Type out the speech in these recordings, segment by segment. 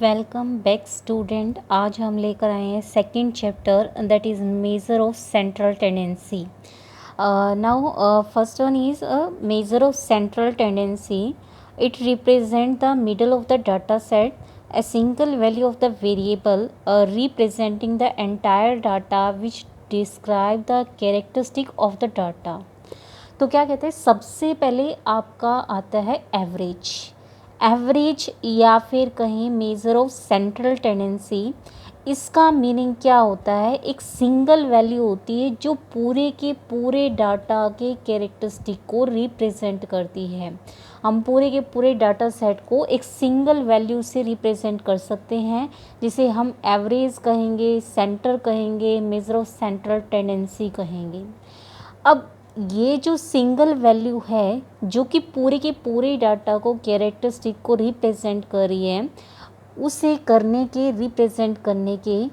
Welcome back student. आज हम लेकर आए हैं second chapter that is measure of central tendency. Now first one is measure of central tendency. It represents the middle of the data set, a single value of the variable representing the entire data which describe the characteristic of the data. तो क्या कहते हैं, सबसे पहले आपका आता है average. Average या फिर कहीं मेजर ऑफ सेंट्रल टेंडेंसी, इसका मीनिंग क्या होता है? एक सिंगल वैल्यू होती है जो पूरे के पूरे डाटा के कैरेक्टरिस्टिक को रिप्रेजेंट करती है. हम पूरे के पूरे डाटा सेट को एक सिंगल वैल्यू से रिप्रेजेंट कर सकते हैं, जिसे हम एवरेज कहेंगे, सेंटर कहेंगे, मेजर ऑफ सेंट्रल टेंडेंसी कहेंगे. अब ये जो सिंगल वैल्यू है जो कि पूरे के पूरे डाटा को कैरेक्टरिस्टिक को रिप्रेजेंट कर रही है, उसे रिप्रेजेंट करने के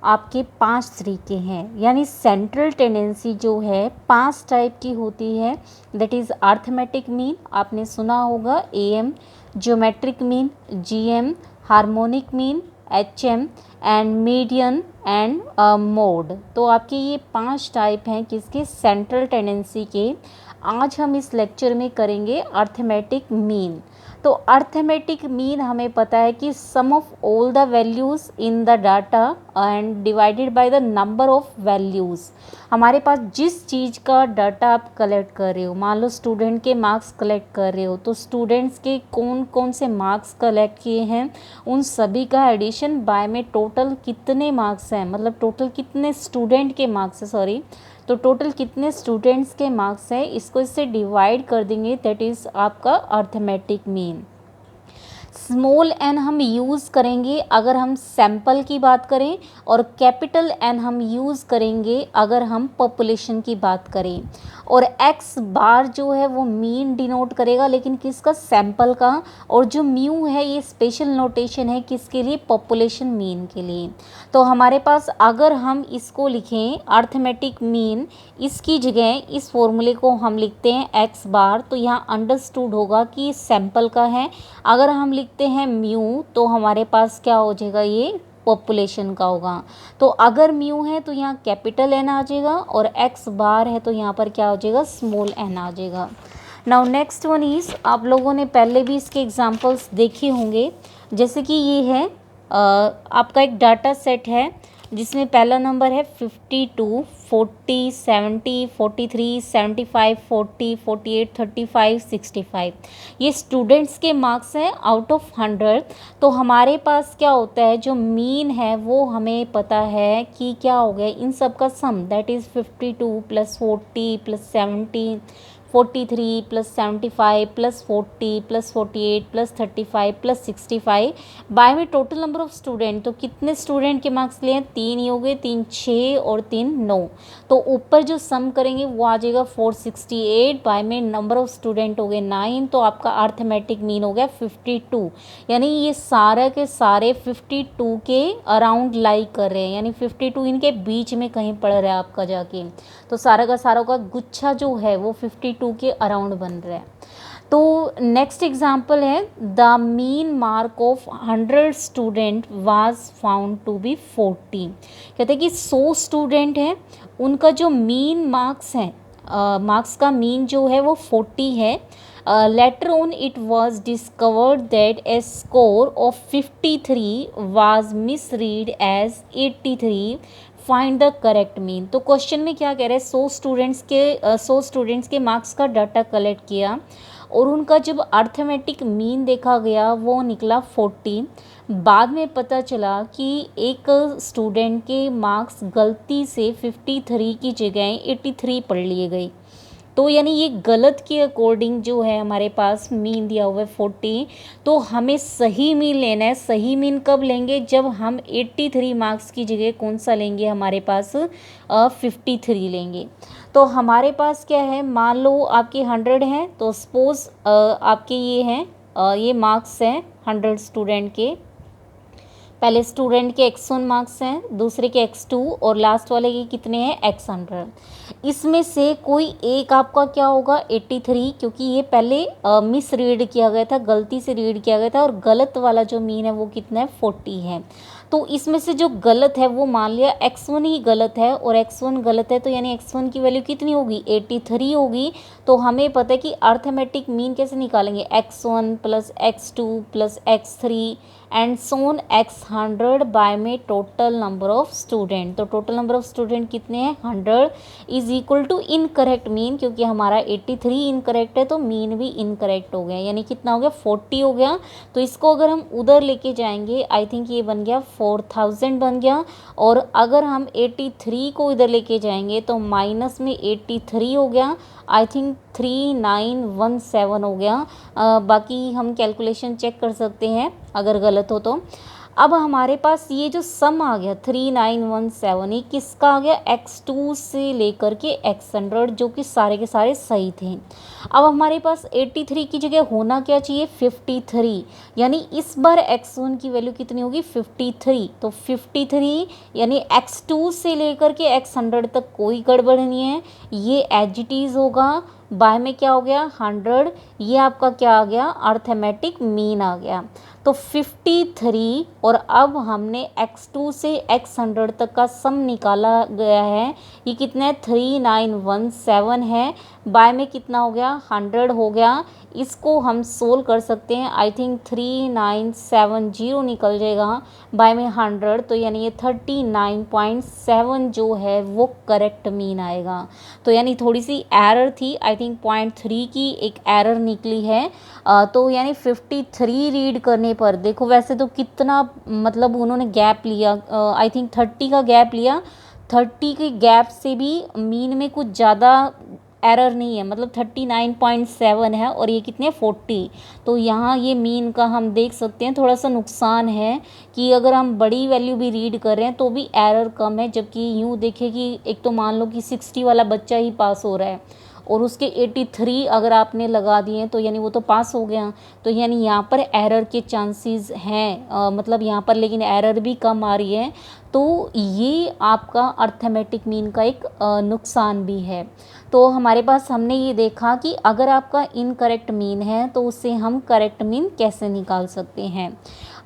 आपके 5 तरीके हैं. यानी सेंट्रल टेंडेंसी जो है 5 टाइप की होती है. दैट इज़ अर्थमेटिक मीन, आपने सुना होगा AM, geometric mean GM, harmonic mean HM and median and mode. तो आपके ये 5 टाइप हैं किसके? सेंट्रल टेंडेंसी के. आज हम इस लेक्चर में करेंगे अर्थमेटिक मीन. तो अर्थमेटिक मीन हमें पता है कि sum of all the values in the data and divided by the number of values. हमारे पास जिस चीज़ का डाटा आप कलेक्ट कर रहे हो, मान लो स्टूडेंट के मार्क्स कलेक्ट कर रहे हो, तो स्टूडेंट्स के कौन कौन से मार्क्स कलेक्ट किए हैं, उन सभी का एडिशन बाय में टोटल कितने मार्क्स हैं, मतलब टोटल कितने स्टूडेंट के मार्क्स हैं, सॉरी, तो टोटल कितने स्टूडेंट्स के मार्क्स हैं, इसको इससे डिवाइड कर देंगे. दैट इज़ आपका अर्थमेटिक मीन. स्मॉल एन हम यूज़ करेंगे अगर हम सैंपल की बात करें, और कैपिटल एन हम यूज़ करेंगे अगर हम पॉपुलेशन की बात करें. और एक्स बार जो है वो मीन डिनोट करेगा, लेकिन किसका? सैंपल का. और जो म्यू है ये स्पेशल नोटेशन है किसके लिए? पॉपुलेशन मीन के लिए. तो हमारे पास अगर हम इसको लिखें अर्थमेटिक मीन, इसकी जगह इस फॉर्मूले को हम लिखते हैं एक्स बार, तो यहाँ अंडरस्टूड होगा कि सैंपल का है. अगर हम लिखते हैं म्यू तो हमारे पास क्या हो जाएगा? ये पॉपुलेशन का होगा. तो अगर म्यू है तो यहाँ कैपिटल एन आ जाएगा, और एक्स बार है तो यहाँ पर क्या हो जाएगा? स्मॉल एन आ जाएगा. नाउ नेक्स्ट वन इज़, आप लोगों ने पहले भी इसके एग्जांपल्स देखे होंगे. जैसे कि ये है आपका एक डाटा सेट है जिसमें पहला नंबर है 52, 40, 70, 43, 75, 40, 48, 35, 65. ये स्टूडेंट्स के मार्क्स हैं आउट ऑफ 100. तो हमारे पास क्या होता है, जो मीन है वो हमें पता है कि क्या हो गया, इन सब का सम, दैट इज़ 52 + 40 + 70, 43 + 75 + 40 + 48 + 35 + 65 बाय में टोटल नंबर ऑफ स्टूडेंट. तो कितने स्टूडेंट के मार्क्स लिए हैं? 3 ही हो गए, 3 6 और 3 9. तो ऊपर जो सम करेंगे वो आ जाएगा 468, बाय में नंबर ऑफ स्टूडेंट हो गए 9. तो आपका अर्थमेटिक मीन हो गया 52. यानी ये सारे के सारे 52 के अराउंड लाई कर रहे हैं, यानी 52 इनके बीच में कहीं पड़ रहा है आपका जाके. तो सारा का सारा का गुच्छा जो है वो 52 के अराउंड बन रहा है. तो नेक्स्ट एग्जाम्पल है, the mean mark of 100 student was found to be 40. कहते हैं कि 100 स्टूडेंट हैं, उनका जो मीन मार्क्स हैं, मार्क्स का मीन जो है वो 40 है. Later on it was discovered that a score of 53 was misread as 83. Find the correct mean. तो क्वेश्चन में क्या कह रहे हैं, 100 स्टूडेंट्स के मार्क्स का डाटा कलेक्ट किया, और उनका जब अर्थमेटिक मीन देखा गया वो निकला 40. बाद में पता चला कि एक स्टूडेंट के मार्क्स गलती से 53 की जगह 83 पढ़ लिए गए. तो यानी ये गलत के अकॉर्डिंग जो है हमारे पास मीन दिया हुआ है 40. तो हमें सही मीन लेना है. सही मीन कब लेंगे? जब हम 83 मार्क्स की जगह कौन सा लेंगे, हमारे पास 53 लेंगे. तो हमारे पास क्या है, मान लो आपके 100 हैं, तो सपोज आपके ये हैं, ये मार्क्स हैं 100 स्टूडेंट के. पहले स्टूडेंट के x1 मार्क्स हैं, दूसरे के x2 और लास्ट वाले के कितने हैं x100। इसमें से कोई एक आपका क्या होगा 83, क्योंकि ये पहले मिस रीड किया गया था, गलती से रीड किया गया था, और गलत वाला जो मीन है वो कितना है 40 है। तो इसमें से जो गलत है वो मान लिया x1 ही गलत है, और x1 गलत है तो यानी x1 की वैल्यू कितनी होगी 83 होगी। तो हमें पता है कि अर्थमेटिक मीन कैसे निकालेंगे, x1 plus x2 plus x3 and so on x100 by में टोटल नंबर ऑफ स्टूडेंट। तो टोटल नंबर ऑफ स्टूडेंट कितने हैं 100 is equal to incorrect mean, क्योंकि हमारा 83 इनकरेक्ट है तो मीन भी इनकरेक्ट हो गया, यानी कितना हो गया 40 हो गया। तो इसको अगर हम उधर लेके जाएंगे आई थिंक ये बन गया 4000 बन गया, और अगर हम 83 को इधर लेके जाएंगे तो माइनस में 83 हो गया, आई थिंक 3917 हो गया। बाकी हम कैलकुलेशन चेक कर सकते हैं अगर गलत हो तो। अब हमारे पास ये जो सम आ गया 3917, ये किसका आ गया x2 से लेकर के x100, जो कि सारे के सारे सही थे। अब हमारे पास 83 की जगह होना क्या चाहिए 53, यानी इस बार x1 की वैल्यू कितनी होगी 53। तो 53 यानी x2 से लेकर के x100 तक कोई गड़बड़ नहीं है, ये एज इट इज़ होगा। बाय में क्या हो गया 100, ये आपका क्या आ गया अर्थमेटिक मीन आ गया। तो 53, और अब हमने x2 से x100 तक का सम निकाला गया है, ये कितना है 3917 है, बाय में कितना हो गया 100 हो गया। इसको हम सोल्व कर सकते हैं, आई थिंक 3970 निकल जाएगा बाय में 100, तो यानी ये 39.7 जो है वो करेक्ट मीन आएगा। तो यानी थोड़ी सी एरर थी, आई थिंक 0.3 की एक एरर निकली है। तो यानी 53 रीड करने पर देखो, वैसे तो कितना मतलब उन्होंने गैप लिया, आई थिंक 30 का गैप लिया, 30 के गैप से भी मीन में कुछ ज़्यादा एरर नहीं है, मतलब 39.7 है और ये कितने 40। तो यहाँ ये मीन का हम देख सकते हैं थोड़ा सा नुकसान है कि अगर हम बड़ी वैल्यू भी रीड कर रहे हैं तो भी एरर कम है, जबकि यूँ देखें कि एक तो मान लो कि 60 वाला बच्चा ही पास हो रहा है और उसके 83 अगर आपने लगा दिए तो यानी वो तो पास हो गया। तो यानी यहाँ पर एरर के चांसेस हैं, मतलब यहाँ पर लेकिन एरर भी कम आ रही है। तो ये आपका अर्थमेटिक मीन का एक नुकसान भी है। तो हमारे पास हमने ये देखा कि अगर आपका इनकरेक्ट मीन है तो उससे हम करेक्ट मीन कैसे निकाल सकते हैं।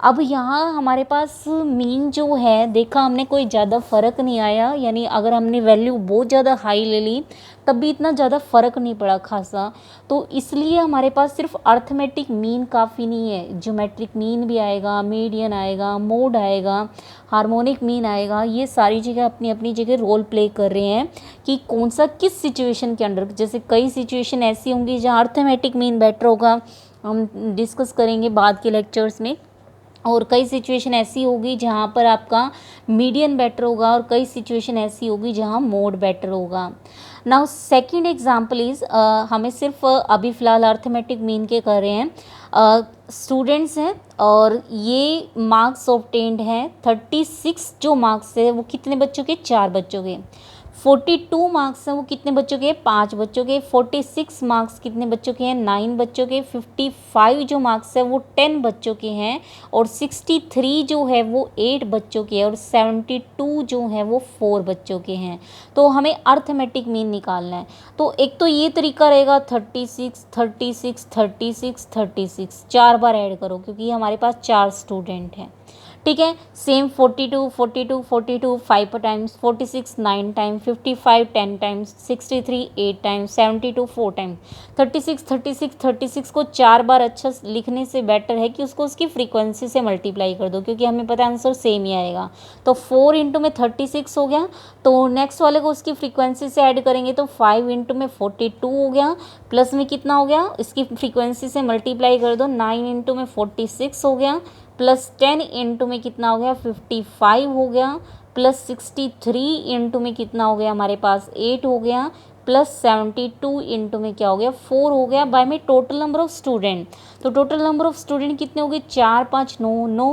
अब यहाँ हमारे पास मीन जो है देखा हमने कोई ज़्यादा फ़र्क नहीं आया, यानी अगर हमने वैल्यू बहुत ज़्यादा हाई ले ली तब भी इतना ज़्यादा फ़र्क नहीं पड़ा खासा। तो इसलिए हमारे पास सिर्फ अर्थमेटिक मीन काफ़ी नहीं है, ज्योमेट्रिक मीन भी आएगा, मीडियन आएगा, मोड आएगा, हार्मोनिक मीन आएगा। ये सारी जगह अपनी अपनी जगह रोल प्ले कर रहे हैं कि कौन सा किस सिचुएशन के अंडर। जैसे कई सिचुएशन ऐसी होंगी जहाँ अर्थमेटिक मीन बेटर होगा, हम डिस्कस करेंगे बाद के लेक्चर्स में, और कई सिचुएशन ऐसी होगी जहाँ पर आपका मीडियन बेटर होगा, और कई सिचुएशन ऐसी होगी जहाँ मोड बेटर होगा। नाउ सेकंड एग्जांपल इज़, हमें सिर्फ अभी फ़िलहाल अर्थमेटिक मीन के कर रहे हैं। स्टूडेंट्स हैं और ये मार्क्स ऑब्टेन्ड हैं 36, जो मार्क्स है वो कितने बच्चों के 4 बच्चों के। 42 मार्क्स हैं वो कितने बच्चों के 5 बच्चों के। 46 मार्क्स कितने बच्चों के हैं 9 बच्चों के। 55 जो मार्क्स है वो 10 बच्चों के हैं, और 63 जो है वो 8 बच्चों के, और 72 जो है वो 4 बच्चों के हैं। तो हमें अर्थमेटिक मीन निकालना है। तो एक तो ये तरीका रहेगा 36 36 36 36, 4 बार ऐड करो क्योंकि हमारे पास 4 स्टूडेंट हैं, ठीक है। Same 42 42 42 5 times, 46 9 time, 55 10 times, 63 8 times, 72 4 times. 36 36 36 को 4 बार अच्छा लिखने से बेटर है कि उसको उसकी फ्रीक्वेंसी से मल्टीप्लाई कर दो, क्योंकि हमें पता है आंसर सेम ही आएगा। तो 4 इंटू में 36 हो गया, तो नेक्स्ट वाले को उसकी फ्रीक्वेंसी से ऐड करेंगे तो 5 इंटू में 42 हो गया, प्लस में कितना हो गया इसकी फ्रीक्वेंसी से मल्टीप्लाई कर दो 9 इंटू में 46 हो गया, प्लस 10 इंटू में कितना हो गया 55 हो गया, प्लस 63 इंटू में कितना हो गया हमारे पास 8 हो गया, प्लस 72 इंटू में क्या हो गया 4 हो गया, बाय में टोटल नंबर ऑफ स्टूडेंट। तो टोटल नंबर ऑफ स्टूडेंट कितने हो गए 4 5 9 9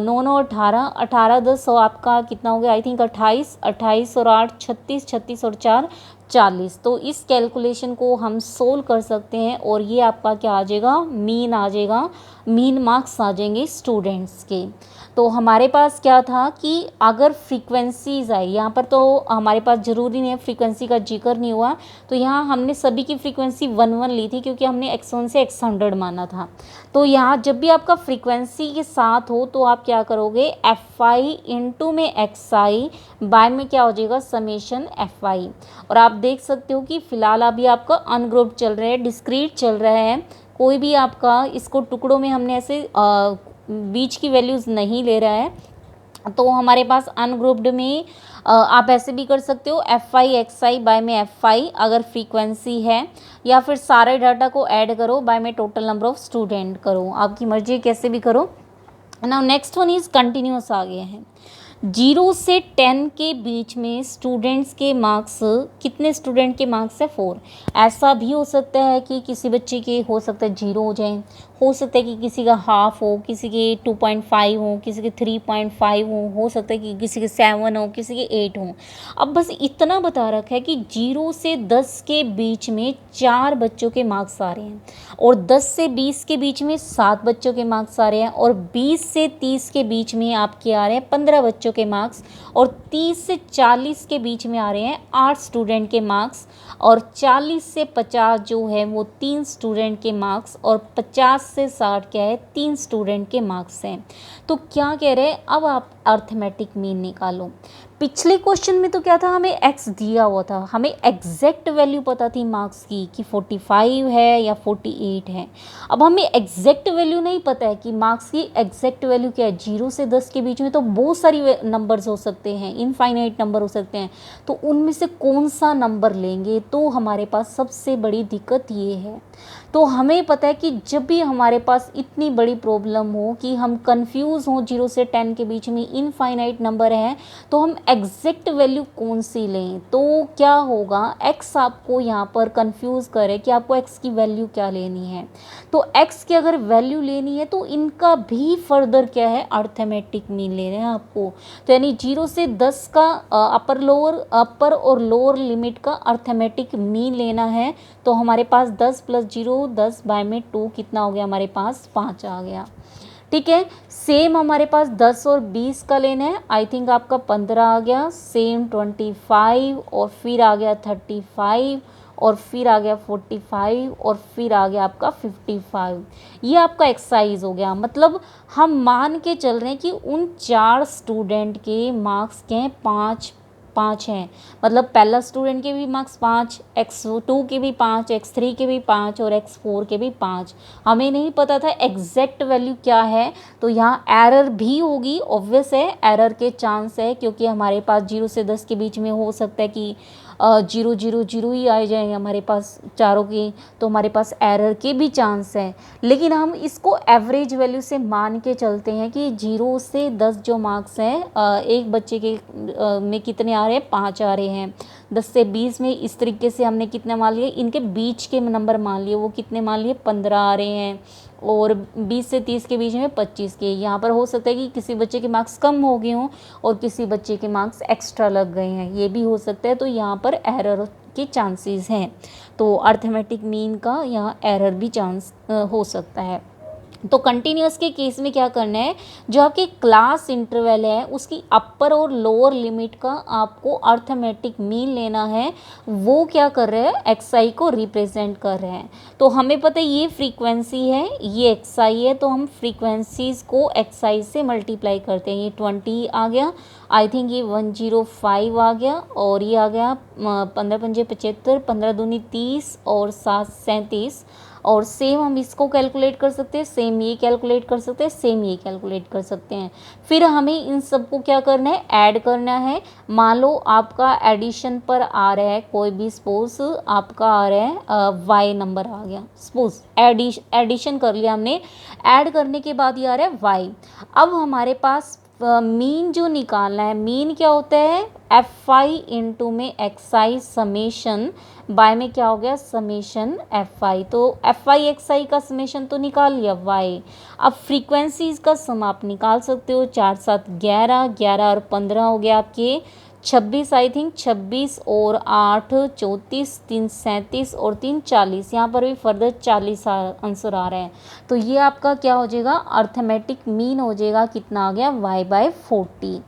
9 9 18 18 10 और आपका कितना हो गया आई थिंक 28 28 और 8 36 36 और 4 40। तो इस कैलकुलेशन को हम सोल्व कर सकते हैं और ये आपका क्या आ जाएगा, मीन आ जाएगा, मीन मार्क्स आ जाएंगे स्टूडेंट्स के। तो हमारे पास क्या था कि अगर फ्रीक्वेंसीज आई, यहाँ पर तो हमारे पास ज़रूरी नहीं है, फ्रीक्वेंसी का जिक्र नहीं हुआ, तो यहाँ हमने सभी की फ्रीक्वेंसी 1 1 ली थी क्योंकि हमने x1 से x100 माना था। तो यहाँ जब भी आपका फ्रीक्वेंसी के साथ हो तो आप क्या करोगे, fi इंटू में xi बाय में क्या हो जाएगा, समेशन fi। और आप देख सकते हो कि फ़िलहाल अभी आपका अनग्रुप्ड चल रहा है, डिस्क्रीट चल रहा है, कोई भी आपका इसको टुकड़ों में हमने ऐसे बीच की वैल्यूज़ नहीं ले रहा है। तो हमारे पास अनग्रुप्ड में आप ऐसे भी कर सकते हो, fi xi बाय में fi अगर फ्रीक्वेंसी है, या फिर सारे डाटा को ऐड करो बाय में टोटल नंबर ऑफ स्टूडेंट करो, आपकी मर्जी कैसे भी करो। Now next one is continuous आ गया है। 0 से 10 के बीच में स्टूडेंट्स के मार्क्स, कितने स्टूडेंट के मार्क्स है, 4। ऐसा भी हो सकता है कि किसी बच्चे के हो सकता है 0 हो जाए, हो सकता है कि किसी का हाफ हो, किसी के 2.5 हो, किसी के 3.5 हो सकता है कि किसी के 7 हो, किसी के 8 हो। अब बस इतना बता रखा है कि 0 से 10 के बीच में 4 बच्चों के मार्क्स आ रहे हैं, और 10 से 20 के बीच में 7 बच्चों के मार्क्स आ रहे हैं, और 20 से 30 के बीच में आपके आ रहे हैं 15 बच्चों के मार्क्स, और 30 से 40 के बीच में आ रहे हैं 8 स्टूडेंट के मार्क्स, और 40 से 50 जो है वो 3 स्टूडेंट के मार्क्स, और 50 से 60 क्या है, 3 स्टूडेंट के मार्क्स हैं। तो क्या कह रहे हैं, अब आप अर्थमेटिक मीन निकालो। पिछले क्वेश्चन में तो क्या था, हमें x दिया हुआ था, हमें एग्जैक्ट वैल्यू पता थी मार्क्स की कि 45 है या 48 है। अब हमें एग्जैक्ट वैल्यू नहीं पता है कि मार्क्स की एग्जैक्ट वैल्यू क्या है। 0 से 10 के बीच में तो बहुत सारी नंबर्स हो सकते हैं, इनफाइनाइट नंबर हो सकते हैं, तो उनमें से कौन सा नंबर लेंगे, तो हमारे पास सबसे बड़ी दिक्कत ये है। तो हमें पता है कि जब भी हमारे पास इतनी बड़ी प्रॉब्लम हो कि हम कंफ्यूज हों, 0 से 10 के बीच में इनफाइनाइट नंबर है, तो हम एग्जैक्ट वैल्यू कौन सी लें। तो क्या होगा, x आपको यहाँ पर कंफ्यूज करे कि आपको x की वैल्यू क्या लेनी है। तो x की अगर वैल्यू लेनी है तो इनका भी फर्दर क्या है, अर्थमेटिक मीन ले रहे हैं आपको। तो यानी 0 से 10 का अपर और लोअर लिमिट का अर्थमेटिक मीन लेना है। तो हमारे पास 10 + 0 10 बाय में 2 कितना हो गया, हमारे पास 5 आ गया। ठीक है, सेम हमारे पास 10 और 20 का लेना है, आई थिंक आपका 15 आ गया, सेम 25, और फिर आ गया 35, और फिर आ गया 45, और फिर आ गया आपका 55। ये आपका एक्सरसाइज हो गया। मतलब हम मान के चल रहे हैं कि उन 4 स्टूडेंट के मार्क्स के हैं 5 5 हैं, मतलब पहला स्टूडेंट के भी मार्क्स 5, x2 के भी 5, x3 के भी 5, और x4 के भी 5। हमें नहीं पता था एग्जैक्ट वैल्यू क्या है, तो यहाँ एरर भी होगी, ऑब्वियस है एरर के चांस है, क्योंकि हमारे पास 0 से 10 के बीच में हो सकता है कि 0 0 0 ही आ जाए हमारे पास चारों की, तो हमारे पास एरर के भी चांस है। लेकिन हम इसको एवरेज वैल्यू से मान के चलते हैं कि 0 से 10 जो मार्क्स हैं, एक बच्चे के में कितने आ रहे हैं, 5 आ रहे हैं। 10 से 20 में इस तरीके से हमने कितने मान लिए, इनके बीच के नंबर मान लिए, वो कितने मान लिए, 15 आ रहे हैं, और 20 से 30 के बीच में 25 के। यहाँ पर हो सकता है कि किसी बच्चे के मार्क्स कम हो गए हों और किसी बच्चे के मार्क्स एक्स्ट्रा लग गए हैं, ये भी हो सकता है। तो यहाँ पर एरर के चांसेस हैं, तो अर्थमेटिक मीन का यहाँ एरर भी चांस हो सकता है। तो कंटिन्यूअस के केस में क्या करना है, जो आपके क्लास इंटरवल है उसकी अपर और लोअर लिमिट का आपको अर्थमेटिक मीन लेना है। वो क्या कर रहे हैं, एक्सआई को रिप्रेजेंट कर रहे हैं। तो हमें पता है ये फ्रीक्वेंसी है, ये एक्सआई है, तो हम फ्रीक्वेंसीज को एक्सआई से मल्टीप्लाई करते हैं। ये 20 आ गया, आई थिंक ये 105 आ गया, और ये आ गया 15 पंजे 75, 15 दूनी 30, और 7 37। और सेम हम इसको कैलकुलेट कर सकते हैं, सेम ये कैलकुलेट कर सकते हैं, सेम ये कैलकुलेट कर सकते हैं। फिर हमें इन सबको क्या करना है, ऐड करना है। मान लो आपका एडिशन पर आ रहा है कोई भी, सपोज आपका आ रहा है वाई नंबर आ गया, सपोज एडिशन कर लिया हमने, ऐड करने के बाद ये आ रहा है वाई। अब हमारे पास मीन जो निकालना है, मीन क्या होता है, fi इंटू में xi समेशन बाय में क्या हो गया, समेशन fi। तो fi xi का समेशन तो निकाल लिया y। अब फ्रीक्वेंसीज का सम आप निकाल सकते हो, 4 7 11, 11 और 15 हो गया आपके 26 आई थिंक 26 और 8 34, 3 37 और 3 40, यहाँ पर भी फर्दर 40 आंसर आ रहे हैं। तो ये आपका क्या हो जाएगा, अर्थमेटिक मीन हो जाएगा, कितना आ गया y/40।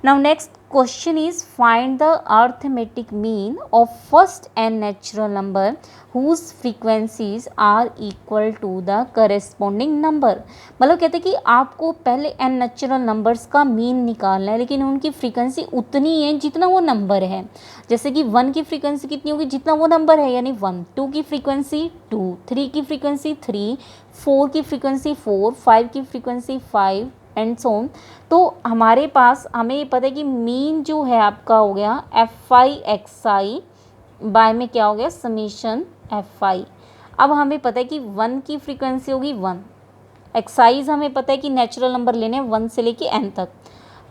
Now next question is find the arithmetic mean of first n natural number whose frequencies are equal to the corresponding number. मतलब कहते हैं कि आपको पहले n नेचुरल नंबर्स का मीन निकालना है, लेकिन उनकी फ्रीक्वेंसी उतनी है जितना वो नंबर है। जैसे कि 1 की फ्रीक्वेंसी कितनी होगी, जितना वो नंबर है, यानी 1। 2 की फ्रीक्वेंसी 2, 3 की फ्रीक्वेंसी 3, 4 की फ्रीक्वेंसी 4, 5 की फ्रीक्वेंसी 5 एंड सो ऑन। तो हमारे पास हमें ये पता है कि मीन जो है आपका हो गया fi(xi) बाय में क्या हो गया समीशन fi। अब हमें पता है कि 1 की फ्रीक्वेंसी होगी 1, एक्साइज हमें पता है कि नेचुरल नंबर लेने हैं 1 से लेके n तक।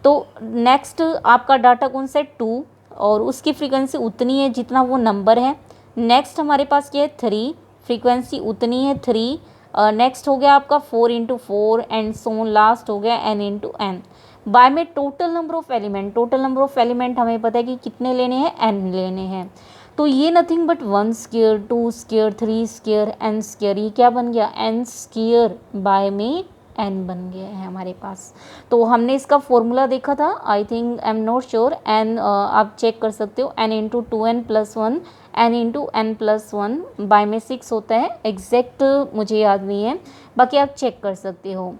तो नेक्स्ट आपका डाटा कौन सा है 2, और उसकी फ्रीक्वेंसी उतनी है जितना वो नंबर है। नेक्स्ट हमारे पास क्या है 3, फ्रीक्वेंसी उतनी है 3। नेक्स्ट हो गया आपका 4 × 4 एंड सो लास्ट हो गया n × n। बाय में total number of element, total number of element हमें पता है कि कितने लेने हैं, n लेने हैं। तो ये nothing but 1 square, 2 square, 3 square, n square, ये क्या बन गया n स्क्वायर बाय में n बन गया है हमारे पास। तो हमने इसका फॉर्मूला देखा था, I think I am not sure, n आप चेक कर सकते हो, n × 2n + 1 n × n + 1 bye में 6 होता है, एग्जैक्ट मुझे याद नहीं है, बाकी आप चेक कर सकते हो।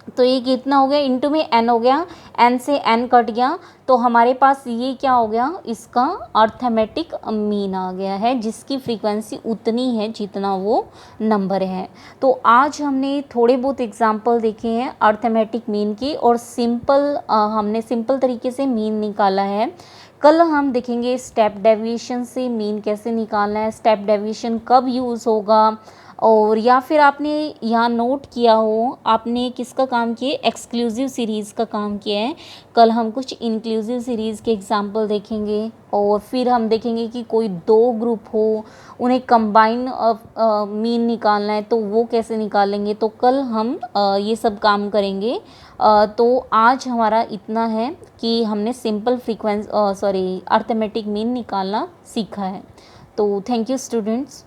तो ये कितना हो गया, इंटू में n हो गया, n से n कट गया, तो हमारे पास ये क्या हो गया, इसका अर्थमेटिक मीन आ गया है, जिसकी फ्रीक्वेंसी उतनी है जितना वो नंबर है। तो आज हमने थोड़े बहुत एग्जाम्पल देखे हैं अर्थमेटिक मीन के, और हमने सिंपल तरीके से मीन निकाला है। कल हम देखेंगे स्टेप डेविएशन से मीन कैसे निकालना है, स्टेप डेविएशन कब यूज़ होगा, और या फिर आपने यहाँ नोट किया हो, आपने किसका काम किया, एक्सक्लूसिव सीरीज़ का काम किया है। कल हम कुछ इंक्लूसिव सीरीज़ के एग्जाम्पल देखेंगे, और फिर हम देखेंगे कि कोई 2 ग्रुप हो, उन्हें कंबाइन मीन निकालना है, तो वो कैसे निकालेंगे। तो कल हम ये सब काम करेंगे। तो आज हमारा इतना है कि हमने सिंपल अर्थमेटिक मीन निकालना सीखा है। तो थैंक यू स्टूडेंट्स।